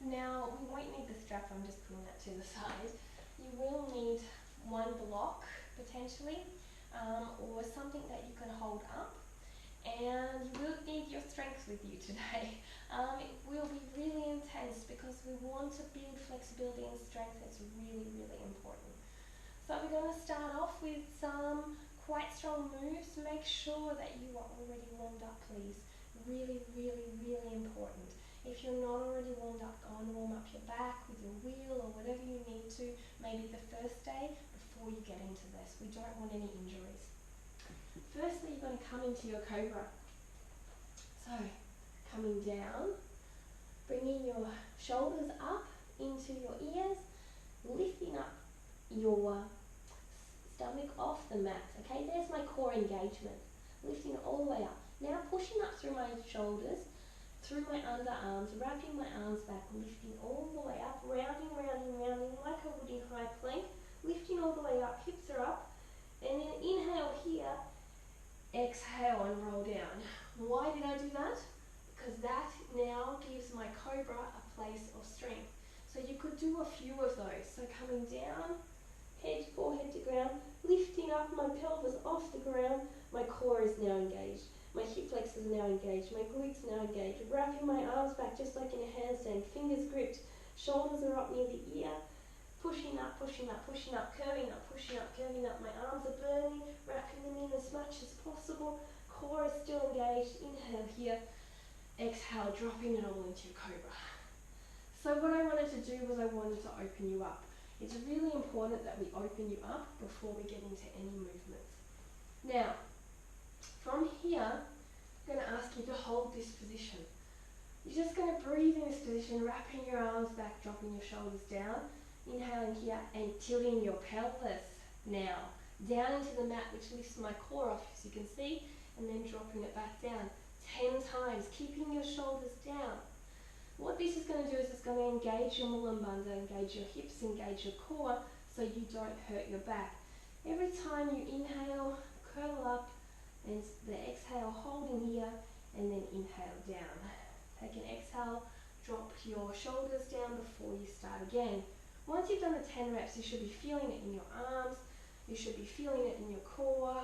Now, we won't need the strap, I'm just putting that to the side. You will need one block, potentially, or something that you can hold up. And you will need your strength with you today. It will be really intense because we want to build flexibility and strength. It's really, really important. So we're going to start off with some quite strong moves. Make sure that you are already warmed up, please. Really, really, really important. If you're not already warmed up, go and warm up your back with your wheel or whatever you need to, maybe the first day before you get into this. We don't want any injuries. Firstly, you're going to come into your Cobra. So, coming down, bringing your shoulders up into your ears, lifting up your stomach off the mat. Okay, there's my core engagement. Lifting it all the way up. Now pushing up through my shoulders, through my underarms, wrapping my arms back, lifting all the way up, rounding, rounding, rounding like I would in high plank, lifting all the way up, hips are up, and then inhale here, exhale and roll down. Why did I do that? Because that now gives my Cobra a place of strength. So you could do a few of those. So coming down, forehead to ground, lifting up my pelvis off the ground, my core is now engaged. My hip flexors are now engaged, my glutes are now engaged, wrapping my arms back just like in a handstand, fingers gripped, shoulders are up near the ear, pushing up, pushing up, pushing up, curving up, pushing up, curving up, my arms are burning, wrapping them in as much as possible, core is still engaged, inhale here, exhale, dropping it all into your Cobra. So what I wanted to do was I wanted to open you up. It's really important that we open you up before we get into any movements. Now, from here, I'm going to ask you to hold this position. You're just going to breathe in this position, wrapping your arms back, dropping your shoulders down, inhaling here and tilting your pelvis now down into the mat, which lifts my core off, as you can see, and then dropping it back down 10 times, keeping your shoulders down. What this is going to do is it's going to engage your mulambanda, engage your hips, engage your core, so you don't hurt your back. Every time you inhale, curl up, and the exhale, holding here, and then inhale down. Take an exhale, drop your shoulders down before you start again. Once you've done the 10 reps, you should be feeling it in your arms, you should be feeling it in your core,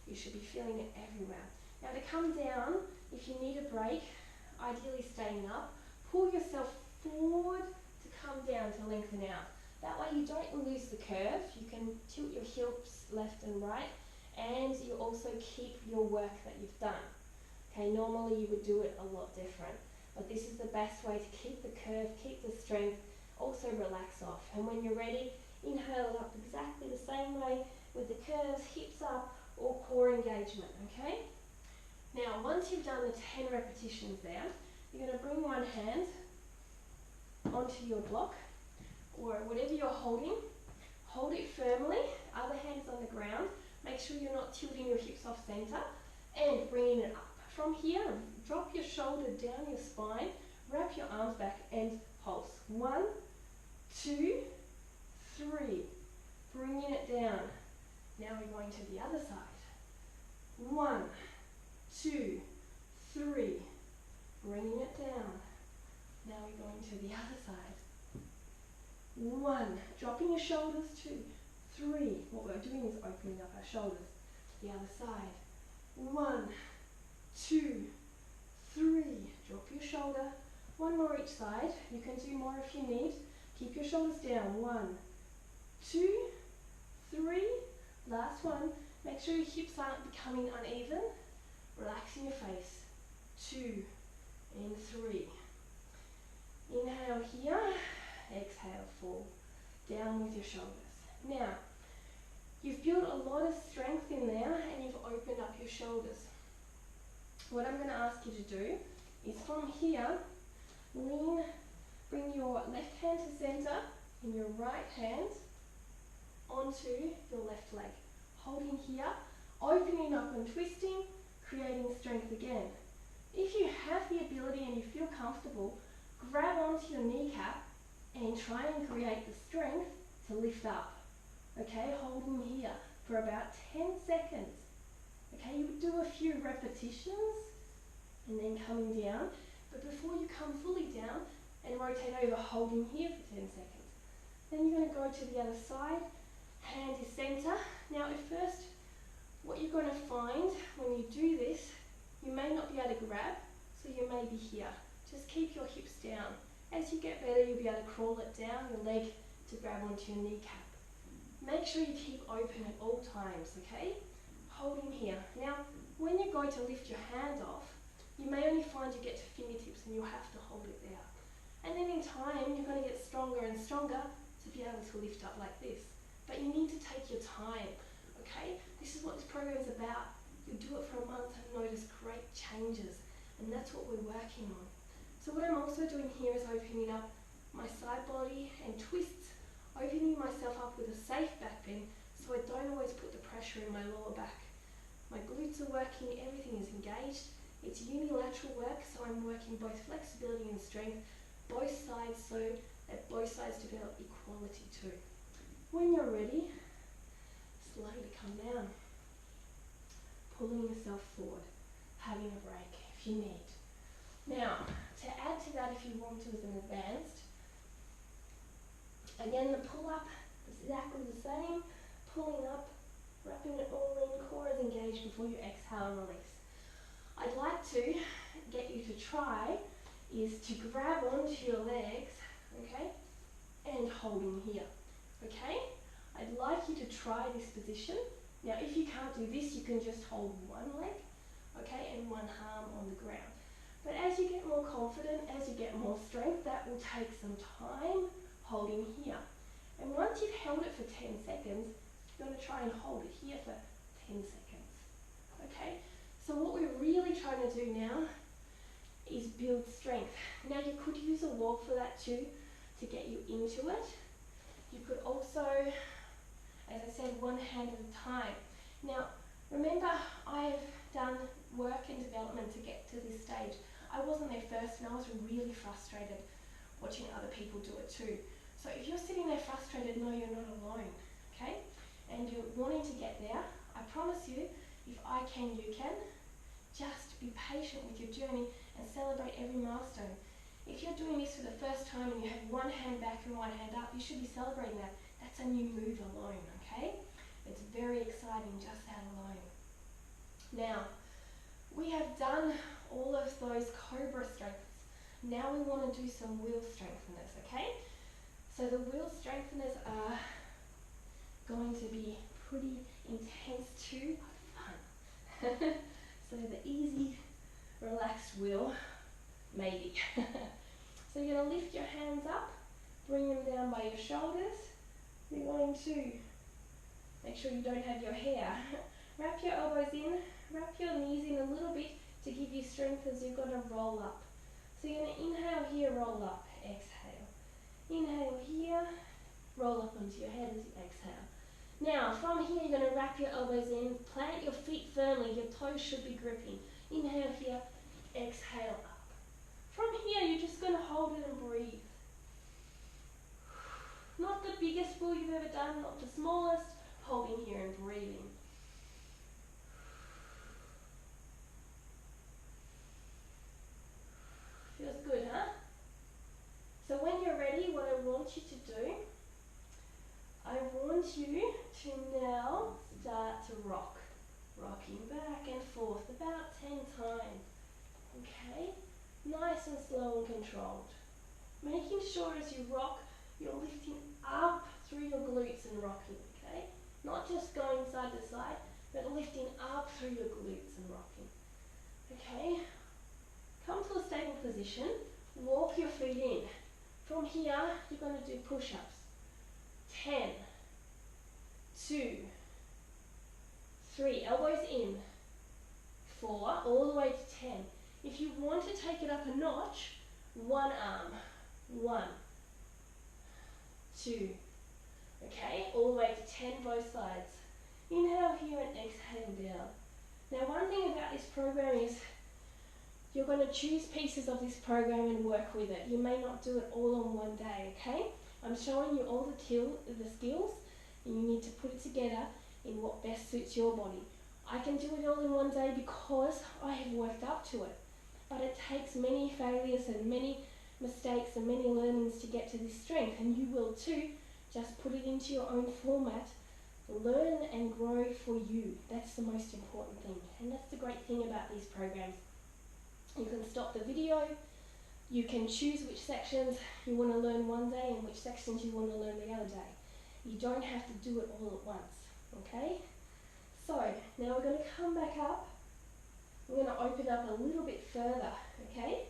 you should be feeling it everywhere. Now to come down, if you need a break, ideally staying up, pull yourself forward to come down to lengthen out. That way you don't lose the curve, you can tilt your hips left and right, and you also keep your work that you've done. Okay, normally you would do it a lot different, but this is the best way to keep the curve, keep the strength, also relax off. And when you're ready, inhale up exactly the same way with the curves, hips up, or core engagement, okay? Now, once you've done the 10 repetitions there, you're going to bring one hand onto your block, or whatever you're holding. Hold it firmly, other hand's on the ground. Make sure you're not tilting your hips off center, and bringing it up. From here, drop your shoulder down your spine, wrap your arms back and pulse. 1, 2, 3. Bringing it down. Now we're going to the other side. 1, 2, 3. Bringing it down. Now we're going to the other side. 1, dropping your shoulders, 2, 3. What we're doing is opening up our shoulders. The other side. 1, 2, 3. Drop your shoulder. One more each side. You can do more if you need. Keep your shoulders down. 1, 2, 3. Last one. Make sure your hips aren't becoming uneven. Relaxing your face. 2 and 3. Inhale here. Exhale, fall down with your shoulders. Now, you've built a lot of strength in there and you've opened up your shoulders. What I'm going to ask you to do is from here, lean, bring your left hand to center and your right hand onto your left leg. Holding here, opening up and twisting, creating strength again. If you have the ability and you feel comfortable, grab onto your kneecap and try and create the strength to lift up. Okay, holding here for about 10 seconds. Okay, you would do a few repetitions and then coming down. But before you come fully down, and rotate over, holding here for 10 seconds. Then you're going to go to the other side, hand is center. Now at first, what you're going to find when you do this, you may not be able to grab, so you may be here. Just keep your hips down. As you get better, you'll be able to crawl it down, your leg to grab onto your kneecap. Make sure you keep open at all times, okay? Holding here. Now, when you're going to lift your hand off, you may only find you get to fingertips and you'll have to hold it there. And then in time, you're going to get stronger and stronger to be able to lift up like this. But you need to take your time, okay? This is what this program is about. You'll do it for a month and notice great changes. And that's what we're working on. So what I'm also doing here is opening up my side body and twists, opening myself up with a safe back bend so I don't always put the pressure in my lower back. My glutes are working, everything is engaged. It's unilateral work, so I'm working both flexibility and strength, both sides, so that both sides develop equality too. When you're ready, slowly come down, pulling yourself forward, having a break if you need. Now, to add to that if you want to as an advanced, again the pull up, exactly the same, pulling up, wrapping it all in, core is engaged before you exhale and release. I'd like to get you to try is to grab onto your legs, okay, and holding here, okay? I'd like you to try this position. Now if you can't do this, you can just hold one leg, okay, and one arm on the ground. But as you get more confident, as you get more strength, that will take some time holding here. And once you've held it for 10 seconds, you're going to try and hold it here for 10 seconds, okay? So what we're really trying to do now is build strength. Now you could use a wall for that too, to get you into it. You could also, as I said, one hand at a time. Now, remember, I've done work and development to get to this stage. I wasn't there first and I was really frustrated watching other people do it too. So if you're sitting there frustrated, know you're not alone, okay? And you're wanting to get there, I promise you, if I can, you can. Just be patient with your journey and celebrate every milestone. If you're doing this for the first time and you have one hand back and one hand up, you should be celebrating that. That's a new move alone, okay? It's very exciting just that alone. Now, we have done all of those Cobra strengths. Now we want to do some wheel strengtheners, okay? So the wheel strengtheners are going to be pretty intense too, but fun. So the easy, relaxed wheel, maybe. So you're going to lift your hands up, bring them down by your shoulders. You're going to make sure you don't have your hair. Wrap your elbows in, wrap your knees in a little bit to give you strength as you're going to roll up. So you're going to inhale here, roll up, exhale. Inhale here, roll up onto your head as you exhale. Now, from here you're going to wrap your elbows in, plant your feet firmly, your toes should be gripping. Inhale here, exhale up. From here you're just going to hold it and breathe. Not the biggest pull you've ever done, not the smallest, holding here and breathing. Feels good, huh? So when you're ready, what I want you to do, I want you to now start to rock. Rocking back and forth about 10 times. Okay? Nice and slow and controlled. Making sure as you rock, you're lifting up through your glutes and rocking, okay? Not just going side to side, but lifting up through your glutes and rocking. Okay? Come to a stable position, walk your feet in. From here, you're going to do push-ups. 10, 2, 3, elbows in, 4, all the way to 10. If you want to take it up a notch, one arm, 1, 2, okay, all the way to 10 both sides. Inhale here and exhale down. Now one thing about this program is you're going to choose pieces of this program and work with it. You may not do it all on one day, okay? I'm showing you all the skills and you need to put it together in what best suits your body. I can do it all in one day because I have worked up to it. But it takes many failures and many mistakes and many learnings to get to this strength, and you will too. Just put it into your own format. Learn and grow for you. That's the most important thing, and that's the great thing about these programs. You can stop the video, you can choose which sections you want to learn one day and which sections you want to learn the other day. You don't have to do it all at once, okay? So, now we're going to come back up. We're going to open up a little bit further, okay?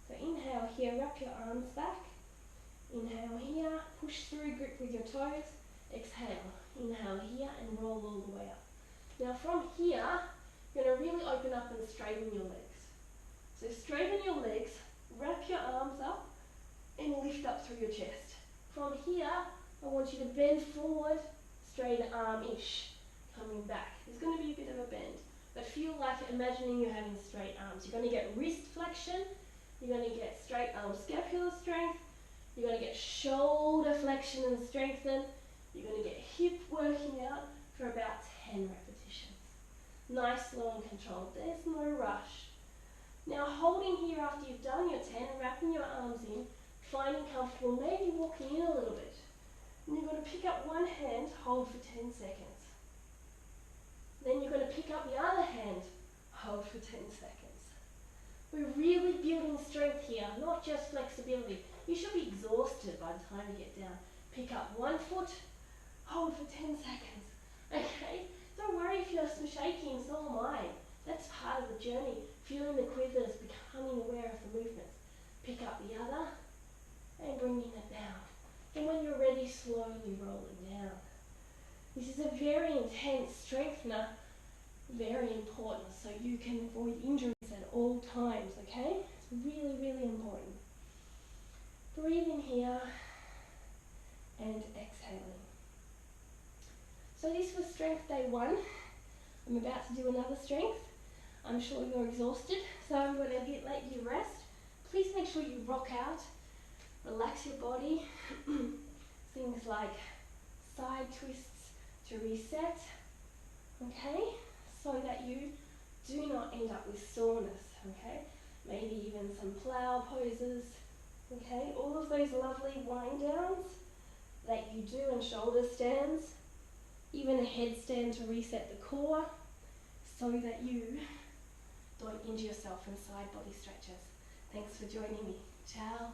So inhale here, wrap your arms back. Inhale here, push through, grip with your toes. Exhale, inhale here and roll all the way up. Now from here, you're going to really open up and straighten your legs. So straighten your legs, wrap your arms up and lift up through your chest. From here, I want you to bend forward, straight arm-ish, coming back. There's going to be a bit of a bend, but feel like imagining you're having straight arms. You're going to get wrist flexion, you're going to get straight arm scapular strength, you're going to get shoulder flexion and strengthen, you're going to get hip working out for about 10 repetitions. Nice, slow and controlled. There's no rush. Now holding here after you've done your 10, wrapping your arms in, finding comfortable, maybe walking in a little bit. And you're going to pick up one hand, hold for 10 seconds. Then you're going to pick up the other hand, hold for 10 seconds. We're really building strength here, not just flexibility. You should be exhausted by the time you get down. Pick up one foot, hold for 10 seconds. Okay? Don't worry if you're shaking, so am I. That's part of the journey. Feeling the quivers, becoming aware of the movements. Pick up the other and bringing it down. And when you're ready, slowly rolling down. This is a very intense strengthener, very important, so you can avoid injuries at all times, okay? It's really, really important. Breathe in here and exhaling. So this was strength day 1. I'm about to do another strength. I'm sure you're exhausted, so I'm going to let you rest. Please make sure you rock out, relax your body. Things like side twists to reset, okay? So that you do not end up with soreness, okay? Maybe even some plow poses, okay? All of those lovely wind downs that you do, and shoulder stands, even a headstand to reset the core, so that you don't injure yourself in side body stretches. Thanks for joining me. Ciao.